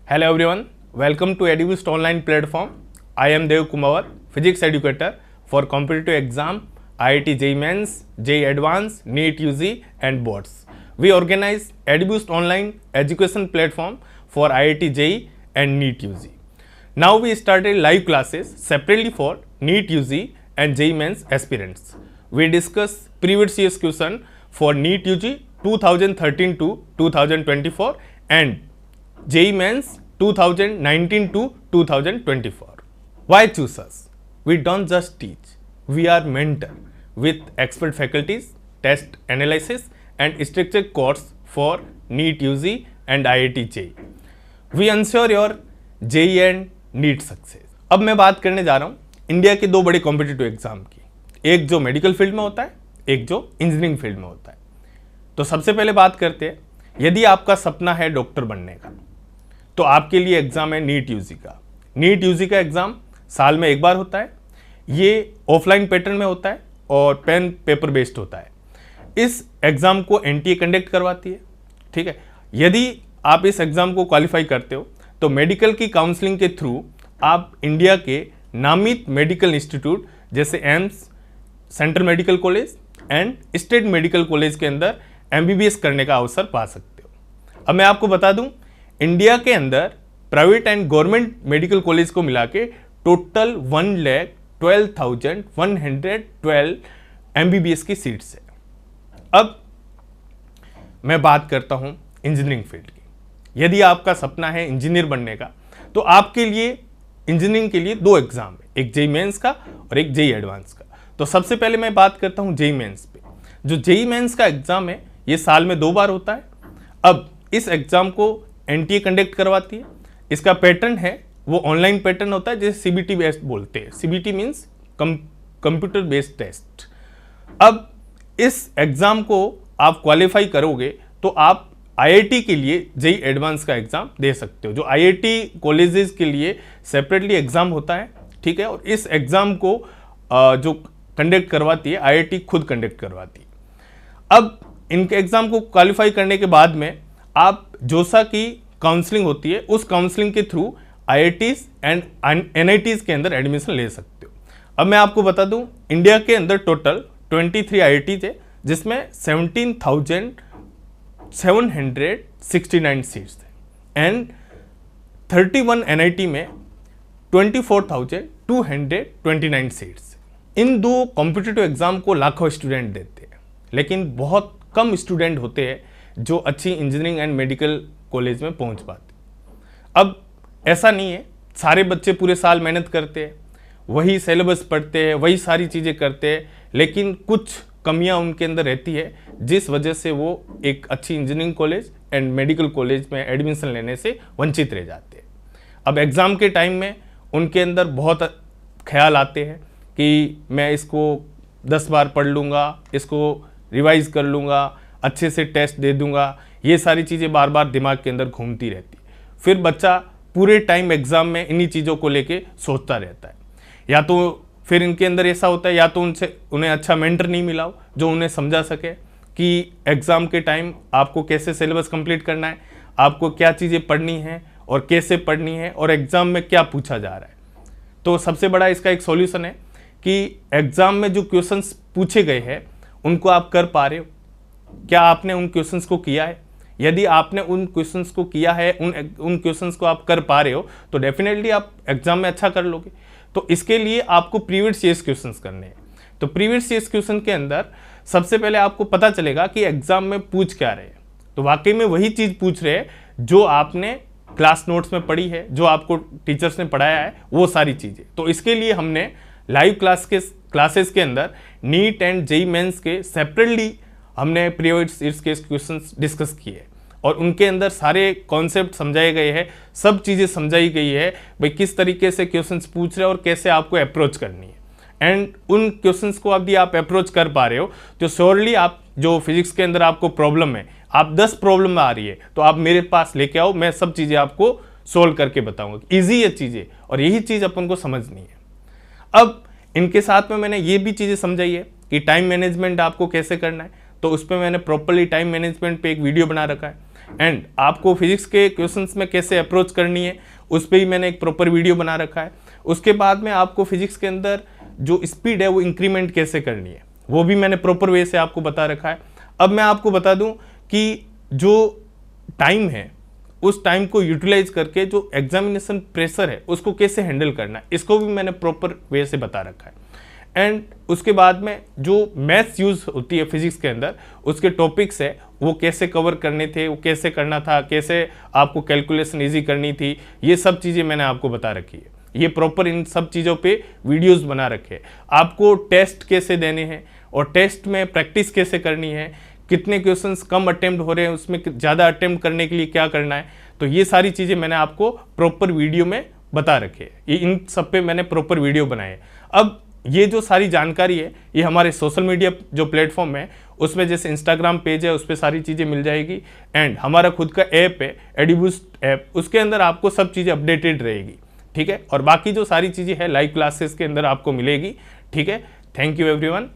Hello everyone, welcome to EduBoost online platform. I am Dev Kumar, physics educator for competitive exam, IIT JEE Mains, JEE Advanced, NEET UG and boards. We organize EduBoost online education platform for IIT JEE and NEET UG. Now we started live classes separately for NEET UG and JEE Mains aspirants. We discuss previous year's question for NEET UG 2013 to 2024 and JEE Mains 2019 to 2024. Why choose us? We don't just teach, we are mentor with expert faculties, test analysis and structured course for NEET UG and IIT JEE. We ensure your JEE and NEET success. अब मैं बात करने जा रहा हूँ India के दो बड़े कॉम्पिटिटिव एग्जाम की, एक जो मेडिकल फील्ड में होता है, एक जो इंजीनियरिंग फील्ड में होता है। तो सबसे पहले बात करते हैं, यदि आपका सपना है डॉक्टर बनने का तो आपके लिए एग्जाम है नीट यूजी का। नीट यूजी का एग्जाम साल में एक बार होता है, ये ऑफलाइन पैटर्न में होता है और पेन पेपर बेस्ड होता है। इस एग्जाम को एनटीए कंडक्ट करवाती है, ठीक है। यदि आप इस एग्जाम को क्वालिफाई करते हो तो मेडिकल की काउंसलिंग के थ्रू आप इंडिया के नामित मेडिकल इंस्टीट्यूट जैसे AIIMS, central medical college and state medical college के अंदर एमबीबीएस करने का अवसर पा सकते हो। अब मैं आपको बता दूं, इंडिया के अंदर private and government medical college को मिला के टोटल 1,12,112 एमबीबीएस की सीट्स है। अब मैं बात करता हूं इंजीनियरिंग फील्ड की। यदि आपका सपना है इंजीनियर बनने का तो आपके लिए इंजीनियरिंग के लिए दो एग्जाम है, एक जेईई मेंस का और एक जेईई एडवांस का। तो सबसे पहले मैं बात करता हूं जेईई मेंस पे। जो जेईई मेंस का एग्जाम है ये साल में 2 बार होता है। अब इस एग्जाम को एनटीए कंडक्ट करवाती है। इसका पैटर्न है वो ऑनलाइन पैटर्न होता है, जैसे सीबीटी बेस्ड बोलते हैं। CBT means computer based test. अब इस एग्जाम को आप क्वालिफाई करोगे तो आप आईआईटी के लिए जेईई एडवांस का एग्जाम दे सकते हो। जो आईआईटी कॉलेजेस के लिए सेपरेटली एग्जाम होता है, ठीक है। और इस एग्जाम को जो कंडक्ट करवाती है आईआईटी खुद कंडक्ट करवाती है। अब इनके एग्जाम को क्वालिफाई करने के बाद में आप जोसा की काउंसलिंग होती है, उस काउंसलिंग के थ्रू आईआईटीज एंड एनआईटीज के अंदर एडमिशन ले सकते हो। अब मैं आपको बता दूं, इंडिया के अंदर टोटल 23 आईआईटीज है, जिसमें 17,769 सीट्स है एंड 31 एनआईटी में 24,229 सीट्स। इन दो कॉम्पिटिटिव एग्जाम को लाखों स्टूडेंट देते हैं, लेकिन बहुत कम स्टूडेंट होते हैं जो अच्छी इंजीनियरिंग एंड मेडिकल कॉलेज में पहुंच पाते। अब ऐसा नहीं है, सारे बच्चे पूरे साल मेहनत करते हैं, वही सिलेबस पढ़ते हैं, वही सारी चीज़ें करते हैं, लेकिन कुछ कमियां उनके अंदर रहती है जिस वजह से वो एक अच्छी engineering college and medical college में एडमिशन लेने से वंचित रह जाते हैं। अब एग्ज़ाम के टाइम में उनके अंदर बहुत ख्याल आते हैं कि मैं इसको 10 बार पढ़ लूँगा, इसको रिवाइज कर लूँगा, अच्छे से टेस्ट दे दूंगा, ये सारी चीज़ें बार बार दिमाग के अंदर घूमती रहती। फिर बच्चा पूरे टाइम एग्जाम में इन्हीं चीज़ों को लेके सोचता रहता है। या तो फिर इनके अंदर ऐसा होता है, या तो उन्हें अच्छा मेंटर नहीं मिला हो जो उन्हें समझा सके कि एग्ज़ाम के टाइम आपको कैसे सिलेबस कंप्लीट करना है, आपको क्या चीज़ें पढ़नी है और कैसे पढ़नी है और एग्ज़ाम में क्या पूछा जा रहा है। तो सबसे बड़ा इसका एक सॉल्यूशन है कि एग्ज़ाम में जो क्वेश्चंस पूछे गए हैं उनको आप कर पा रहे हो, क्या आपने उन क्वेश्चंस को किया है। यदि आपने उन क्वेश्चंस को किया है, उन क्वेश्चंस को आप कर पा रहे हो तो डेफिनेटली आप एग्जाम में अच्छा कर लोगे। तो इसके लिए आपको प्रीवियस ईयर्स क्वेश्चंस करने हैं। तो प्रीवियस ईयर्स क्वेश्चन के अंदर सबसे पहले आपको पता चलेगा कि एग्जाम में पूछ क्या रहे हैं। तो वाकई में वही चीज़ पूछ रहे हैं जो आपने क्लास नोट्स में पढ़ी है, जो आपको टीचर्स ने पढ़ाया है, वो सारी चीज़ें। तो इसके लिए हमने लाइव क्लासेस के अंदर नीट एंड जेईई मेंस के सेपरेटली हमने प्रीवियस ईयर्स के क्वेश्चंस डिस्कस किए और उनके अंदर सारे कॉन्सेप्ट समझाए गए हैं, सब चीज़ें समझाई गई है भाई किस तरीके से क्वेश्चंस पूछ रहे हैं और कैसे आपको अप्रोच करनी है। एंड उन क्वेश्चंस को यदि आप अप्रोच कर पा रहे हो तो श्योरली आप जो फिजिक्स के अंदर आपको प्रॉब्लम है, आप 10 प्रॉब्लम में आ रही है तो आप मेरे पास लेके आओ, मैं सब चीज़ें आपको सोल्व करके बताऊँगा। ईजी है चीज़ें और यही चीज़ अपन को समझनी है। अब इनके साथ में मैंने ये भी चीज़ें समझाई है कि टाइम मैनेजमेंट आपको कैसे करना है, तो उस पर मैंने प्रॉपरली टाइम मैनेजमेंट पे एक वीडियो बना रखा है। एंड आपको फिजिक्स के क्वेश्चंस में कैसे अप्रोच करनी है उस पर ही मैंने एक प्रॉपर वीडियो बना रखा है। उसके बाद में आपको फिजिक्स के अंदर जो स्पीड है वो इंक्रीमेंट कैसे करनी है वो भी मैंने प्रॉपर वे से आपको बता रखा है। अब मैं आपको बता दूं कि जो टाइम है उस टाइम को यूटिलाइज करके जो एग्जामिनेशन प्रेशर है उसको कैसे हैंडल करना है इसको भी मैंने प्रॉपर वे से बता रखा है। एंड उसके बाद में जो मैथ्स यूज होती है फिजिक्स के अंदर उसके टॉपिक्स है वो कैसे कवर करने थे, वो कैसे करना था, कैसे आपको कैलकुलेशन इजी करनी थी, ये सब चीज़ें मैंने आपको बता रखी है। ये प्रॉपर इन सब चीज़ों पे वीडियोस बना रखे हैं। आपको टेस्ट कैसे देने हैं और टेस्ट में प्रैक्टिस कैसे करनी है, कितने क्वेश्चंस कम अटेम्प्ट हो रहे हैं उसमें ज़्यादा अटेम्प्ट करने के लिए क्या करना है, तो ये सारी चीज़ें मैंने आपको प्रॉपर वीडियो में बता रखे हैं। ये इन सब पे मैंने प्रॉपर वीडियो बनाए हैं। अब ये जो सारी जानकारी है ये हमारे सोशल मीडिया जो प्लेटफॉर्म है उसमें जैसे इंस्टाग्राम पेज है उस पर सारी चीज़ें मिल जाएगी। एंड हमारा खुद का ऐप है एडुबूस्ट ऐप, उसके अंदर आपको सब चीज़ें अपडेटेड रहेगी, ठीक है। और बाकी जो सारी चीज़ें हैं लाइव क्लासेस के अंदर आपको मिलेगी, ठीक है। Thank you everyone.